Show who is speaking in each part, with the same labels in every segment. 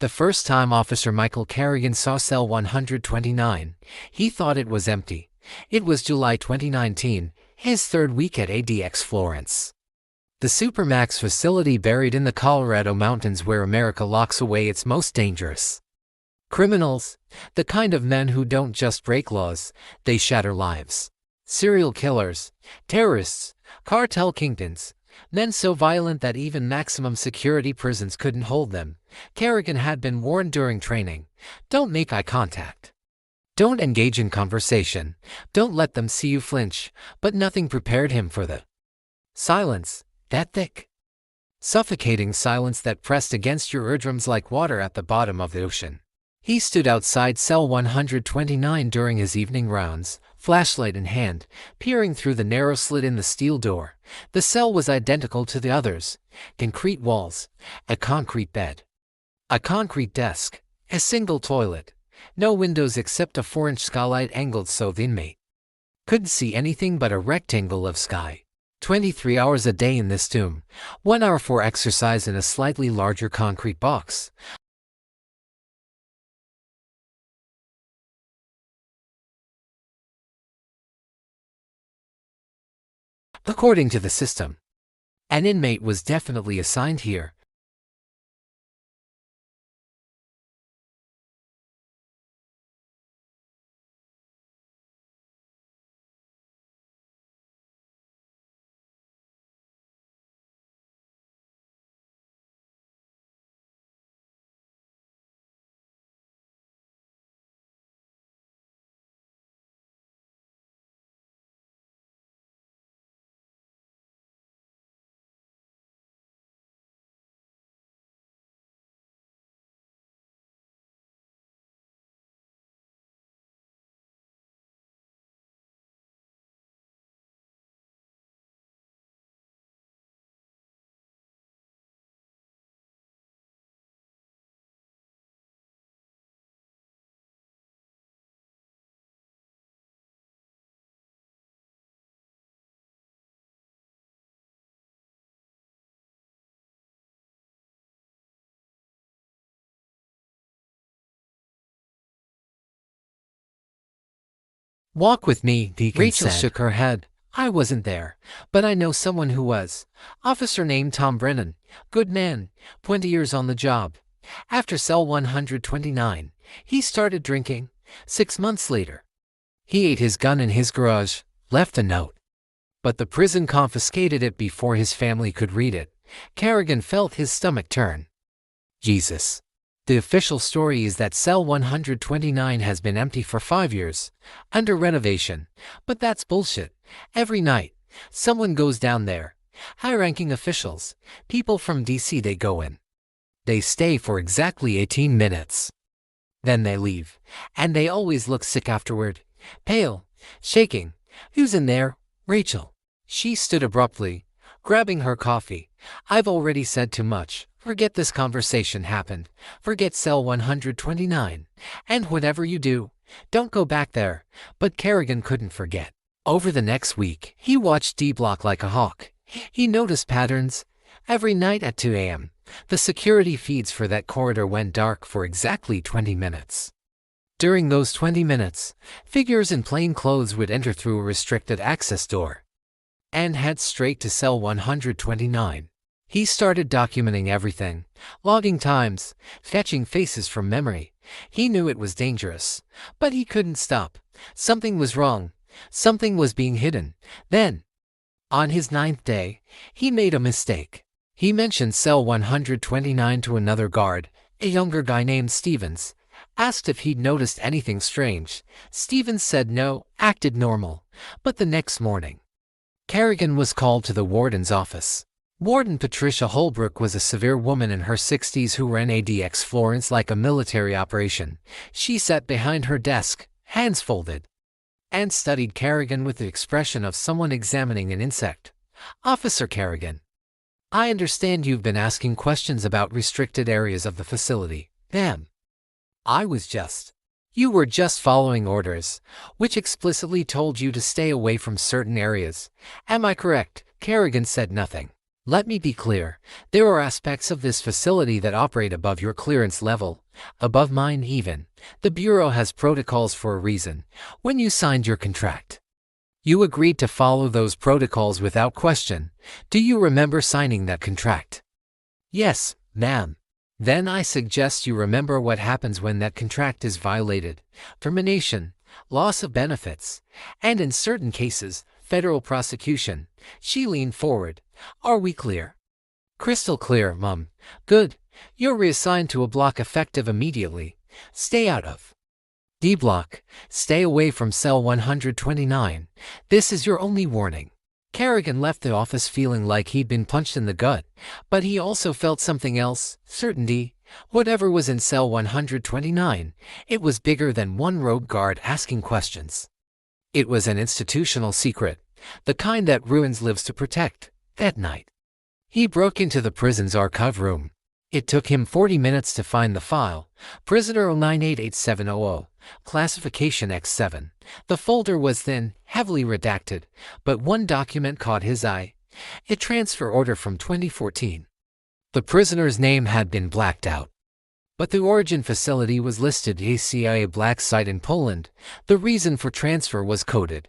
Speaker 1: The first time Officer Michael Kerrigan saw cell 129, he thought it was empty. It was July 2019, his third week at ADX Florence. The Supermax facility buried in the Colorado mountains where America locks away its most dangerous criminals, the kind of men who don't just break laws, they shatter lives. Serial killers, terrorists, cartel kingpins, men so violent that even maximum security prisons couldn't hold them. Kerrigan had been warned during training, don't make eye contact. Don't engage in conversation, don't let them see you flinch, but nothing prepared him for the silence, that thick, suffocating silence that pressed against your eardrums like water at the bottom of the ocean. He stood outside cell 129 during his evening rounds, flashlight in hand, peering through the narrow slit in the steel door. The cell was identical to the others. Concrete walls, a concrete bed, a concrete desk, a single toilet, no windows except a 4-inch skylight angled so the inmate couldn't see anything but a rectangle of sky. 23 hours a day in this tomb, 1 hour for exercise in a slightly larger concrete box. According to the system, an inmate was definitely assigned here. Walk with me, Deacon Rachel said. Shook her head. I wasn't there, but I know someone who was. Officer named Tom Brennan. Good man, 20 years on the job. After cell 129, he started drinking. 6 months later, he ate his gun in his garage, left a note. But the prison confiscated it before his family could read it. Kerrigan felt his stomach turn. Jesus. The official story is that cell 129 has been empty for 5 years, under renovation. But that's bullshit. Every night, someone goes down there. High-ranking officials, people from DC, they go in. They stay for exactly 18 minutes. Then they leave, and they always look sick afterward. Pale, shaking. Who's in there? Rachel. She stood abruptly, grabbing her coffee. I've already said too much. Forget this conversation happened. Forget cell 129. And whatever you do, don't go back there. But Kerrigan couldn't forget. Over the next week, he watched D-Block like a hawk. He noticed patterns. Every night at 2 a.m., the security feeds for that corridor went dark for exactly 20 minutes. During those 20 minutes, figures in plain clothes would enter through a restricted access door and head straight to cell 129. He started documenting everything, logging times, fetching faces from memory. He knew it was dangerous, but he couldn't stop. Something was wrong. Something was being hidden. Then, on his 9th day, he made a mistake. He mentioned cell 129 to another guard, a younger guy named Stevens. Asked if he'd noticed anything strange. Stevens said no, acted normal. But the next morning, Kerrigan was called to the warden's office. Warden Patricia Holbrook was a severe woman in her 60s who ran ADX Florence like a military operation. She sat behind her desk, hands folded, and studied Kerrigan with the expression of someone examining an insect. Officer Kerrigan, I understand you've been asking questions about restricted areas of the facility. Ma'am, you were just following orders, which explicitly told you to stay away from certain areas. Am I correct? Kerrigan said nothing. Let me be clear, there are aspects of this facility that operate above your clearance level, above mine even. The Bureau has protocols for a reason. When you signed your contract, you agreed to follow those protocols without question. Do you remember signing that contract? Yes, ma'am. Then I suggest you remember what happens when that contract is violated. Termination, loss of benefits, and in certain cases, federal prosecution. She leaned forward. Are we clear? Crystal clear, Mum. Good. You're reassigned to a block effective immediately. Stay out of D block. Stay away from cell 129. This is your only warning. Kerrigan left the office feeling like he'd been punched in the gut, but he also felt something else, certainty. Whatever was in cell 129, it was bigger than one rogue guard asking questions. It was an institutional secret, the kind that Ruins lives to protect. That night, he broke into the prison's archive room. It took him 40 minutes to find the file, Prisoner 0988700, Classification X7. The folder was thin, heavily redacted, but one document caught his eye. A transfer order from 2014. The prisoner's name had been blacked out, but the origin facility was listed a CIA black site in Poland. The reason for transfer was coded,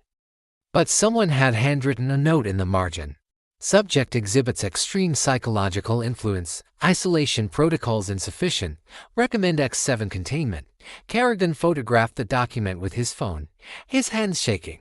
Speaker 1: but someone had handwritten a note in the margin. Subject exhibits extreme psychological influence, isolation protocols insufficient, recommend X7 containment. Kerrigan photographed the document with his phone, his hands shaking.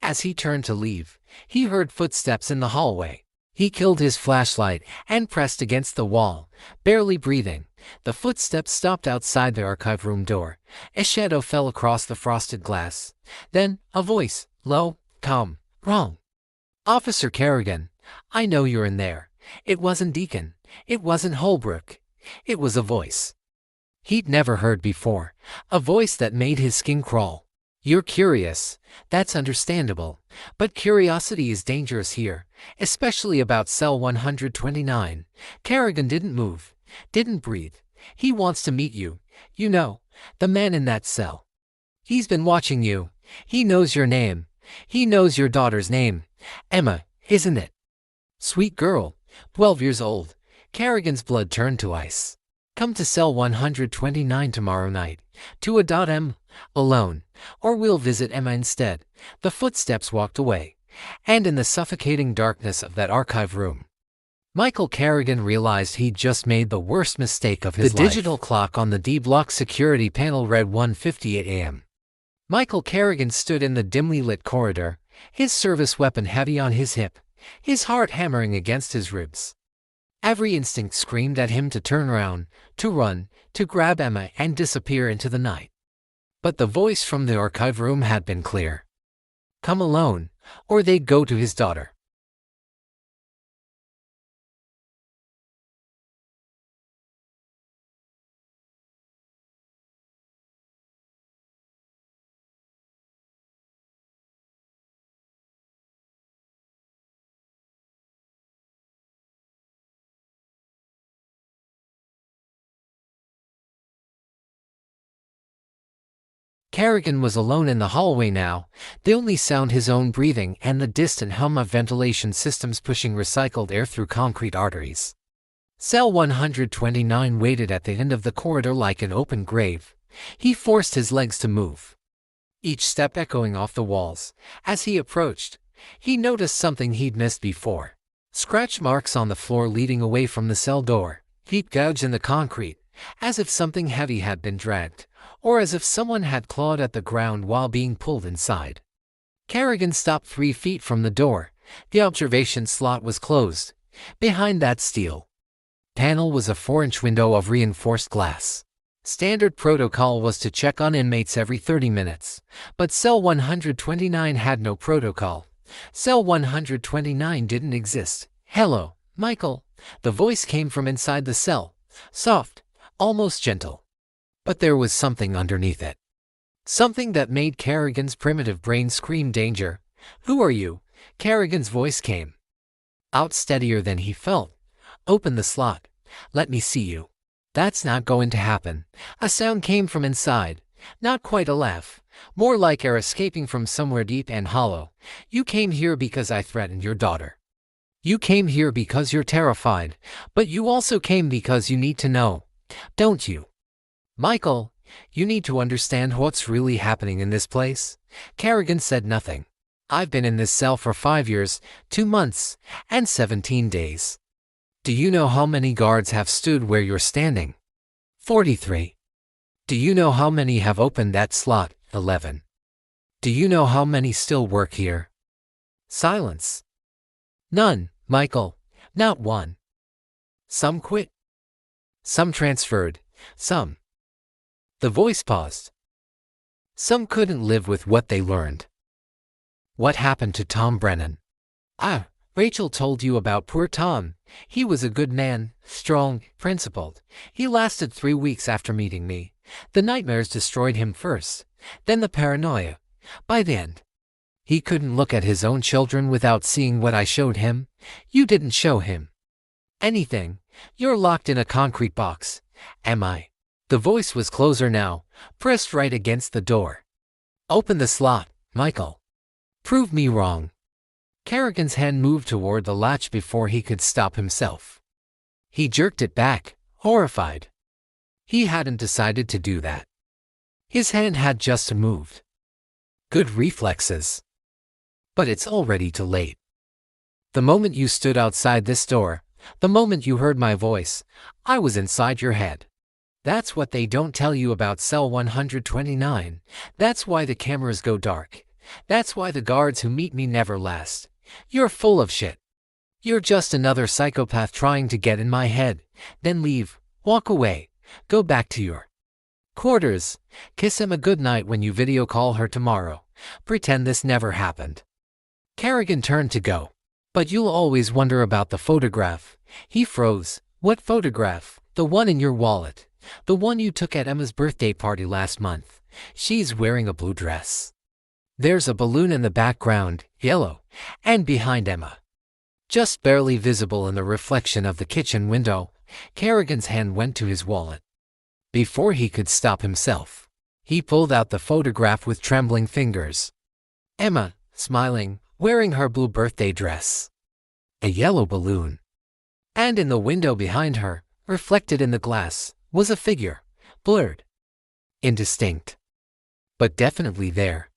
Speaker 1: As he turned to leave, he heard footsteps in the hallway. He killed his flashlight and pressed against the wall, barely breathing. The footsteps stopped outside the archive room door. A shadow fell across the frosted glass. Then, a voice, low, calm, wrong. Officer Kerrigan, I know you're in there. It wasn't Deacon. It wasn't Holbrook. It was a voice he'd never heard before, a voice that made his skin crawl. You're curious. That's understandable. But curiosity is dangerous here, especially about cell 129. Kerrigan didn't move, didn't breathe. He wants to meet you. You know, the man in that cell. He's been watching you. He knows your name. He knows your daughter's name. Emma, isn't it? Sweet girl, 12 years old. Kerrigan's blood turned to ice. Come to cell 129 tomorrow night, to a.m. alone, or we'll visit Emma instead. The footsteps walked away, and in the suffocating darkness of that archive room, Michael Kerrigan realized he'd just made the worst mistake of his life. The digital clock on the D-block security panel read 1:58 a.m. Michael Kerrigan stood in the dimly lit corridor, his service weapon heavy on his hip, his heart hammering against his ribs. Every instinct screamed at him to turn around, to run, to grab Emma and disappear into the night. But the voice from the archive room had been clear. Come alone, or they'd go to his daughter. Kerrigan was alone in the hallway now, the only sound his own breathing and the distant hum of ventilation systems pushing recycled air through concrete arteries. Cell 129 waited at the end of the corridor like an open grave. He forced his legs to move, each step echoing off the walls. As he approached, he noticed something he'd missed before. Scratch marks on the floor leading away from the cell door, deep gouges in the concrete, as if something heavy had been dragged, or as if someone had clawed at the ground while being pulled inside. Kerrigan stopped 3 feet from the door. The observation slot was closed. Behind that steel panel was a 4-inch window of reinforced glass. Standard protocol was to check on inmates every 30 minutes, but cell 129 had no protocol. Cell 129 didn't exist. Hello, Michael. The voice came from inside the cell, soft, almost gentle. But there was something underneath it. Something that made Kerrigan's primitive brain scream danger. Who are you? Kerrigan's voice came out steadier than he felt. Open the slot. Let me see you. That's not going to happen. A sound came from inside. Not quite a laugh. More like air escaping from somewhere deep and hollow. You came here because I threatened your daughter. You came here because you're terrified, but you also came because you need to know, don't you? Michael, you need to understand what's really happening in this place. Kerrigan said nothing. I've been in this cell for 5 years, 2 months, and 17 days. Do you know how many guards have stood where you're standing? 43. Do you know how many have opened that slot? 11. Do you know how many still work here? Silence. None, Michael, not one. Some quit. Some transferred, some. The voice paused. Some couldn't live with what they learned. What happened to Tom Brennan? Rachel told you about poor Tom. He was a good man, strong, principled. He lasted 3 weeks after meeting me. The nightmares destroyed him first, then the paranoia. By the end, he couldn't look at his own children without seeing what I showed him. You didn't show him anything. You're locked in a concrete box. Am I? The voice was closer now, pressed right against the door. Open the slot, Michael. Prove me wrong. Kerrigan's hand moved toward the latch before he could stop himself. He jerked it back, horrified. He hadn't decided to do that. His hand had just moved. Good reflexes. But it's already too late. The moment you stood outside this door, the moment you heard my voice, I was inside your head. That's what they don't tell you about cell 129. That's why the cameras go dark. That's why the guards who meet me never last. You're full of shit. You're just another psychopath trying to get in my head, then leave, walk away, go back to your quarters, kiss Emma goodnight when you video call her tomorrow. Pretend this never happened. Kerrigan turned to go. But you'll always wonder about the photograph. He froze. What photograph? The one in your wallet. The one you took at Emma's birthday party last month. She's wearing a blue dress. There's a balloon in the background, yellow, and behind Emma. Just barely visible in the reflection of the kitchen window, Kerrigan's hand went to his wallet. Before he could stop himself, he pulled out the photograph with trembling fingers. Emma, smiling, wearing her blue birthday dress. A yellow balloon. And in the window behind her, reflected in the glass, was a figure, blurred, indistinct, but definitely there.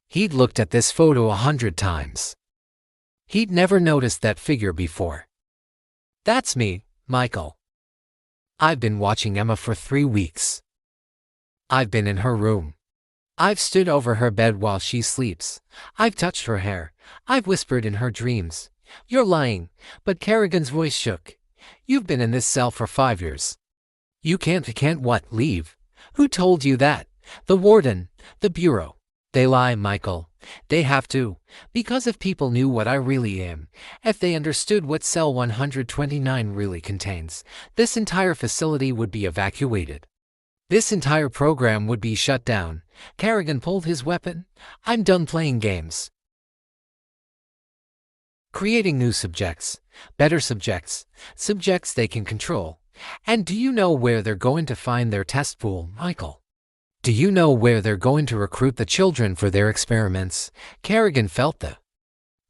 Speaker 1: He'd looked at this photo 100 times. He'd never noticed that figure before. That's me, Michael. I've been watching Emma for 3 weeks. I've been in her room. I've stood over her bed while she sleeps. I've touched her hair. I've whispered in her dreams. You're lying, but Kerrigan's voice shook. You've been in this cell for 5 years. You can't what, leave? Who told you that? The warden, the bureau. They lie, Michael. They have to. Because if people knew what I really am, if they understood what cell 129 really contains, this entire facility would be evacuated. This entire program would be shut down. Kerrigan pulled his weapon. I'm done playing games. Creating new subjects, better subjects, subjects they can control. And do you know where they're going to find their test pool, Michael? Do you know where they're going to recruit the children for their experiments? Kerrigan felt the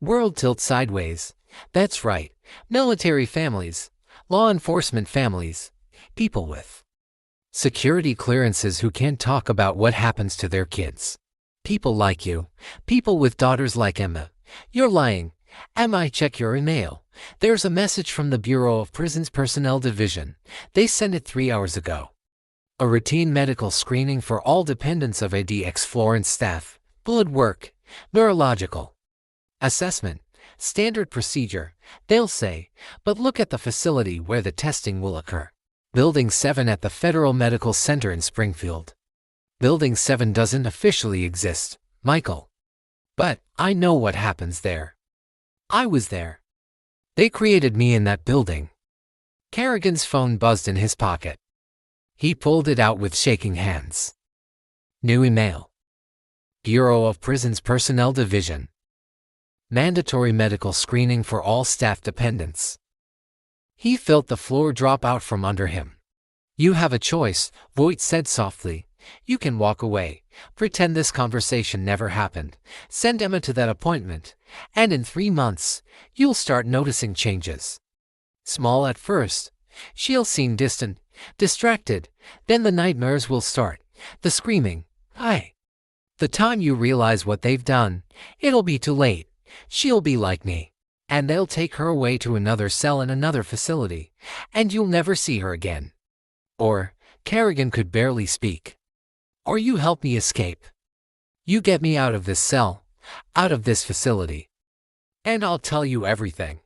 Speaker 1: world tilt sideways. That's right. Military families, law enforcement families, people with security clearances who can't talk about what happens to their kids. People like you. People with daughters like Emma. You're lying. Emma, check your email. There's a message from the Bureau of Prisons Personnel Division. They sent it 3 hours ago. A routine medical screening for all dependents of ADX Florence staff. Blood work. Neurological assessment. Standard procedure, they'll say. But look at the facility where the testing will occur. Building 7 at the Federal Medical Center in Springfield. Building 7 doesn't officially exist, Michael. But I know what happens there. I was there. They created me in that building. Kerrigan's phone buzzed in his pocket. He pulled it out with shaking hands. New email. Bureau of Prisons Personnel Division. Mandatory medical screening for all staff dependents. He felt the floor drop out from under him. You have a choice, Voight said softly. You can walk away, pretend this conversation never happened, send Emma to that appointment, and in 3 months, you'll start noticing changes. Small at first. She'll seem distant, distracted, then the nightmares will start, the screaming. The time you realize what they've done, it'll be too late. She'll be like me. And they'll take her away to another cell in another facility, and you'll never see her again. Or, Kerrigan could barely speak. Or you help me escape. You get me out of this cell, out of this facility. And I'll tell you everything.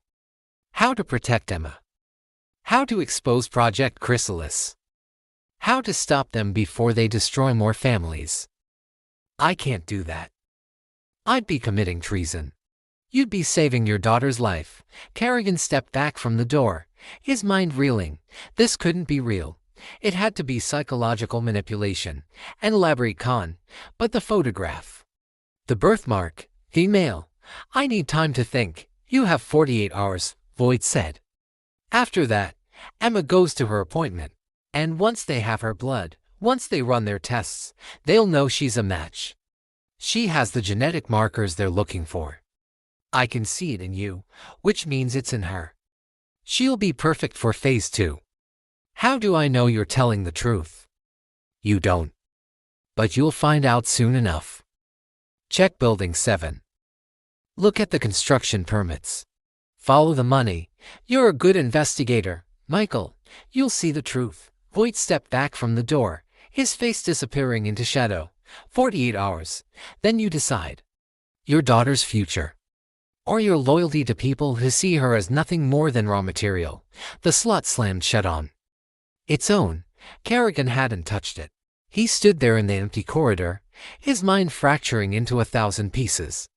Speaker 1: How to protect Emma. How to expose Project Chrysalis. How to stop them before they destroy more families. I can't do that. I'd be committing treason. You'd be saving your daughter's life. Kerrigan stepped back from the door, his mind reeling. This couldn't be real. It had to be psychological manipulation, an elaborate con. But the photograph. The birthmark. Female. I need time to think. You have 48 hours, Voight said. After that, Emma goes to her appointment. And once they have her blood, once they run their tests, they'll know she's a match. She has the genetic markers they're looking for. I can see it in you, which means it's in her. She'll be perfect for phase 2. How do I know you're telling the truth? You don't. But you'll find out soon enough. Check Building 7. Look at the construction permits. Follow the money. You're a good investigator, Michael. You'll see the truth. Voight stepped back from the door, his face disappearing into shadow. 48 hours. Then you decide. Your daughter's future. Or your loyalty to people who see her as nothing more than raw material. The slot slammed shut on its own. Kerrigan hadn't touched it. He stood there in the empty corridor, his mind fracturing into 1,000 pieces.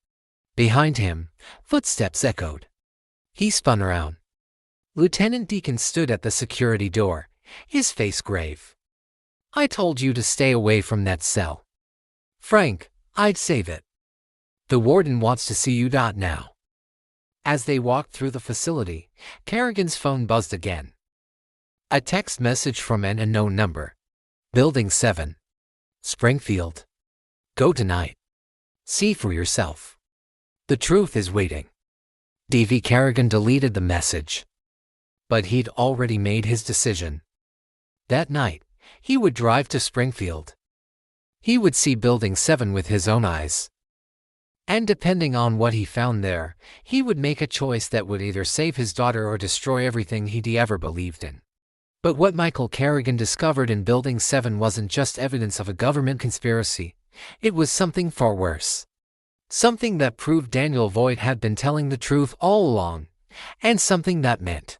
Speaker 1: Behind him, footsteps echoed. He spun around. Lieutenant Deacon stood at the security door, his face grave. I told you to stay away from that cell. Frank, I'd save it. The warden wants to see you now. As they walked through the facility, Kerrigan's phone buzzed again. A text message from an unknown number. Building 7. Springfield. Go tonight. See for yourself. The truth is waiting. D.V. Kerrigan deleted the message. But he'd already made his decision. That night, he would drive to Springfield. He would see Building 7 with his own eyes. And depending on what he found there, he would make a choice that would either save his daughter or destroy everything he'd ever believed in. But what Michael Kerrigan discovered in Building 7 wasn't just evidence of a government conspiracy. It was something far worse. Something that proved Daniel Voight had been telling the truth all along. And something that meant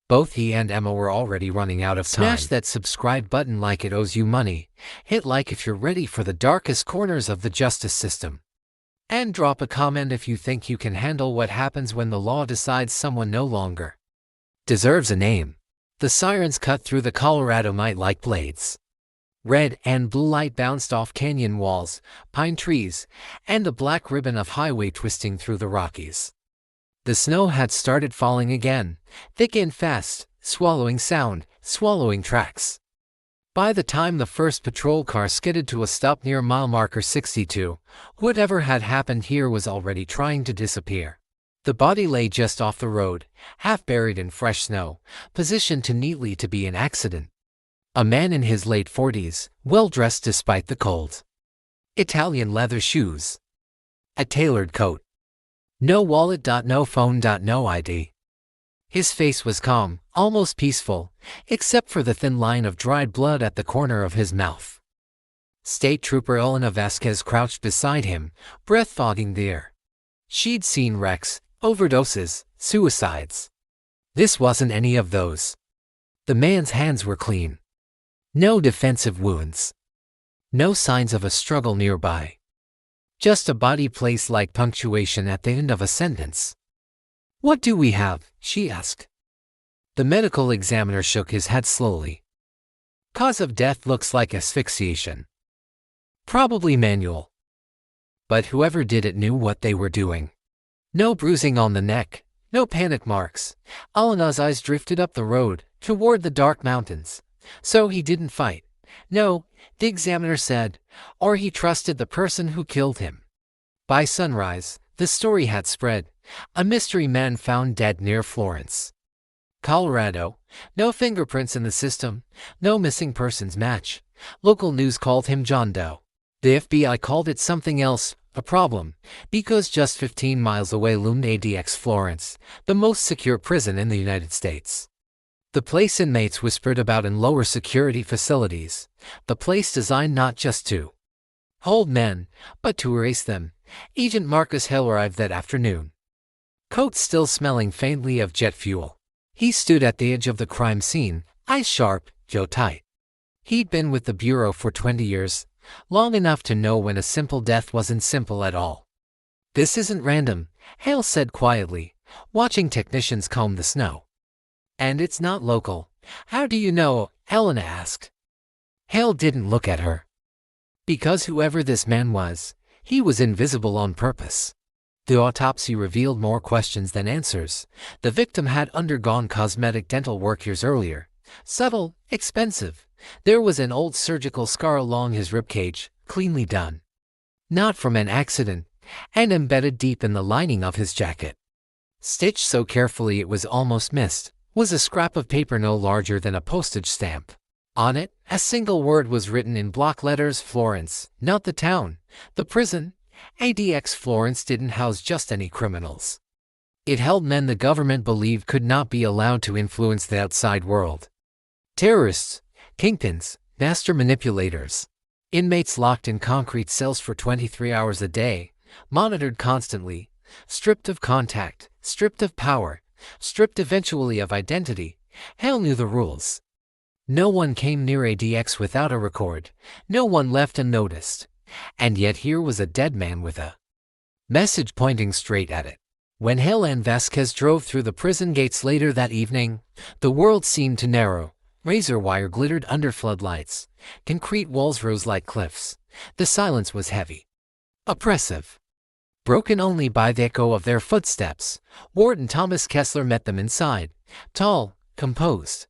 Speaker 1: both he and Emma were already running out of time. Smash that subscribe button like it owes you money. Hit like if you're ready for the darkest corners of the justice system. And drop a comment if you think you can handle what happens when the law decides someone no longer deserves a name. The sirens cut through the Colorado night like blades. Red and blue light bounced off canyon walls, pine trees, and a black ribbon of highway twisting through the Rockies. The snow had started falling again, thick and fast, swallowing sound, swallowing tracks. By the time the first patrol car skidded to a stop near mile marker 62, whatever had happened here was already trying to disappear. The body lay just off the road, half buried in fresh snow, positioned too neatly to be an accident. A man in his late 40s, well-dressed despite the cold. Italian leather shoes. A tailored coat. No wallet, no phone, no ID. His face was calm, almost peaceful, except for the thin line of dried blood at the corner of his mouth. State Trooper Elena Vasquez crouched beside him, breath fogging the air. She'd seen wrecks, overdoses, suicides. This wasn't any of those. The man's hands were clean. No defensive wounds. No signs of a struggle nearby. Just a body placed like punctuation at the end of a sentence. What do we have? She asked. The medical examiner shook his head slowly. Cause of death looks like asphyxiation. Probably manual. But whoever did it knew what they were doing. No bruising on the neck, no panic marks. Elena's eyes drifted up the road, toward the dark mountains. So he didn't fight. No, the examiner said, or he trusted the person who killed him. By sunrise, the story had spread. A mystery man found dead near Florence, Colorado. No fingerprints in the system, no missing persons match. Local news called him John Doe. The FBI called it something else, a problem, because just 15 miles away loomed ADX Florence, the most secure prison in the United States. The place inmates whispered about in lower security facilities, the place designed not just to hold men, but to erase them. Agent Marcus Hale arrived that afternoon, coat still smelling faintly of jet fuel. He stood at the edge of the crime scene, eyes sharp, jaw tight. He'd been with the Bureau for 20 years, long enough to know when a simple death wasn't simple at all. This isn't random, Hale said quietly, watching technicians comb the snow. And it's not local. How do you know? Helena asked. Hale didn't look at her. Because whoever this man was, he was invisible on purpose. The autopsy revealed more questions than answers. The victim had undergone cosmetic dental work years earlier. Subtle, expensive. There was an old surgical scar along his ribcage, cleanly done. Not from an accident, and embedded deep in the lining of his jacket. Stitched so carefully it was almost missed, was a scrap of paper no larger than a postage stamp. On it, a single word was written in block letters: Florence, not the town, the prison. ADX Florence didn't house just any criminals. It held men the government believed could not be allowed to influence the outside world. Terrorists, kingpins, master manipulators. Inmates locked in concrete cells for 23 hours a day, monitored constantly, stripped of contact, stripped of power, stripped eventually of identity. Hale knew the rules. No one came near ADX without a record, no one left unnoticed. And yet here was a dead man with a message pointing straight at it. When Hale and Vasquez drove through the prison gates later that evening, the world seemed to narrow. Razor wire glittered under floodlights. Concrete walls rose like cliffs. The silence was heavy, oppressive, broken only by the echo of their footsteps. Warden Thomas Kessler met them inside, tall, composed,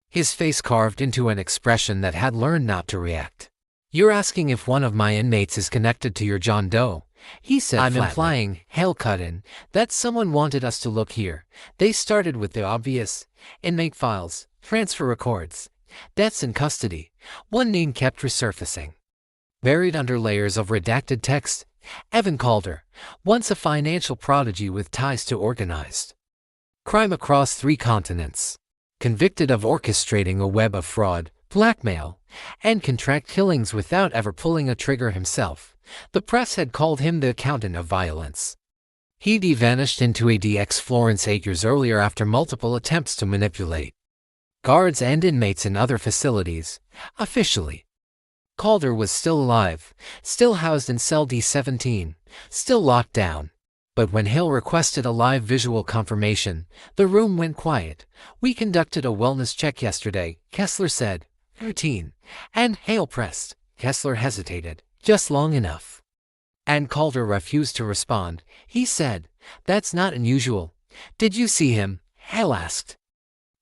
Speaker 1: his face carved into an expression that had learned not to react. "You're asking if one of my inmates is connected to your John Doe," he said flatly. "I'm implying," Hale cut in, "that someone wanted us to look here. They started with the obvious. Inmate files, transfer records, deaths in custody." One name kept resurfacing, buried under layers of redacted text. Evan Calder, once a financial prodigy with ties to organized crime across 3 continents. Convicted of orchestrating a web of fraud, blackmail, and contract killings without ever pulling a trigger himself. The press had called him the accountant of violence. He'd vanished into ADX Florence 8 years earlier after multiple attempts to manipulate guards and inmates in other facilities. Officially, Calder was still alive, still housed in cell D17, still locked down. But when Hale requested a live visual confirmation, the room went quiet. "We conducted a wellness check yesterday," Kessler said. "Routine." And Hale pressed. Kessler hesitated, just long enough. And Calder refused to respond. He said, "That's not unusual." "Did you see him?" Hale asked.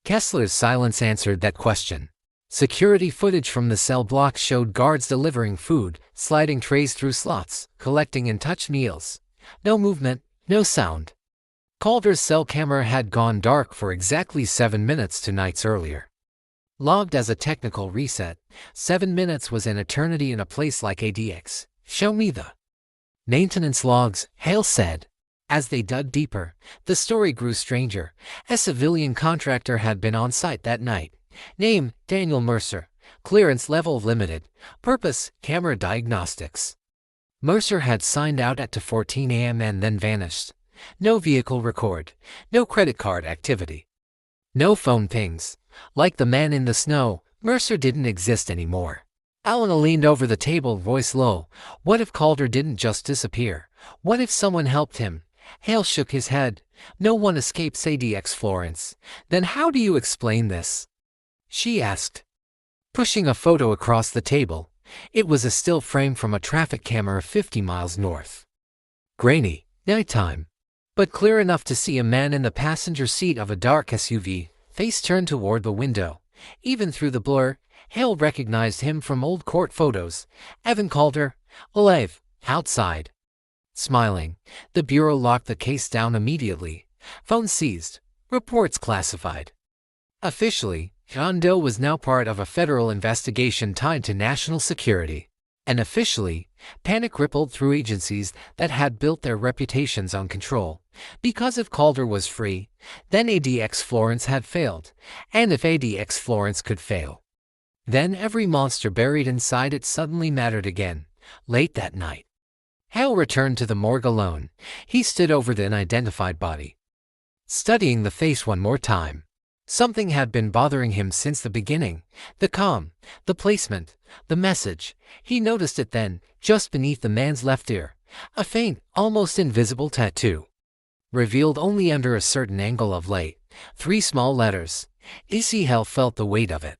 Speaker 1: Kessler's silence answered that question. Security footage from the cell block showed guards delivering food, sliding trays through slots, collecting untouched meals. No movement, no sound. Calder's cell camera had gone dark for exactly 7 minutes 2 nights earlier. Logged as a technical reset, 7 minutes was an eternity in a place like ADX. "Show me the maintenance logs," Hale said. As they dug deeper, the story grew stranger. A civilian contractor had been on site that night. Name, Daniel Mercer. Clearance level limited. Purpose, camera diagnostics. Mercer had signed out at 2:14 a.m. and then vanished. No vehicle record, no credit card activity, no phone pings. Like the man in the snow, Mercer didn't exist anymore. Alana leaned over the table, voice low. What if Calder didn't just disappear? What if someone helped him? Hale shook his head. "No one escapes ADX Florence." "Then how do you explain this?" she asked, pushing a photo across the table. It was a still frame from a traffic camera 50 miles north. Grainy, nighttime, but clear enough to see a man in the passenger seat of a dark SUV, face turned toward the window. Even through the blur, Hale recognized him from old court photos. Evan Calder, alive, outside. Smiling, the Bureau locked the case down immediately. Phone seized. Reports classified. Officially, John Doe was now part of a federal investigation tied to national security. And officially, panic rippled through agencies that had built their reputations on control. Because if Calder was free, then ADX Florence had failed. And if ADX Florence could fail, then every monster buried inside it suddenly mattered again. Late that night, Hale returned to the morgue alone. He stood over the unidentified body, studying the face one more time. Something had been bothering him since the beginning. The calm, the placement, the message. He noticed it then, just beneath the man's left ear. A faint, almost invisible tattoo, revealed only under a certain angle of light. 3 small letters. Hale felt the weight of it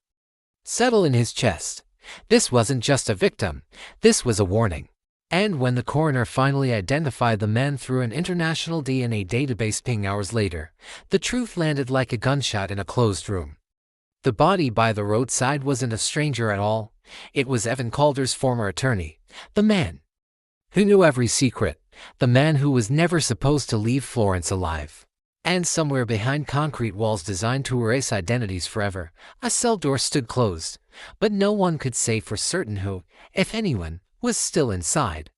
Speaker 1: settle in his chest. This wasn't just a victim. This was a warning. And when the coroner finally identified the man through an international DNA database ping hours later, the truth landed like a gunshot in a closed room. The body by the roadside wasn't a stranger at all. It was Evan Calder's former attorney, the man who knew every secret, the man who was never supposed to leave Florence alive. And somewhere behind concrete walls designed to erase identities forever, a cell door stood closed, but no one could say for certain who, if anyone, was still inside.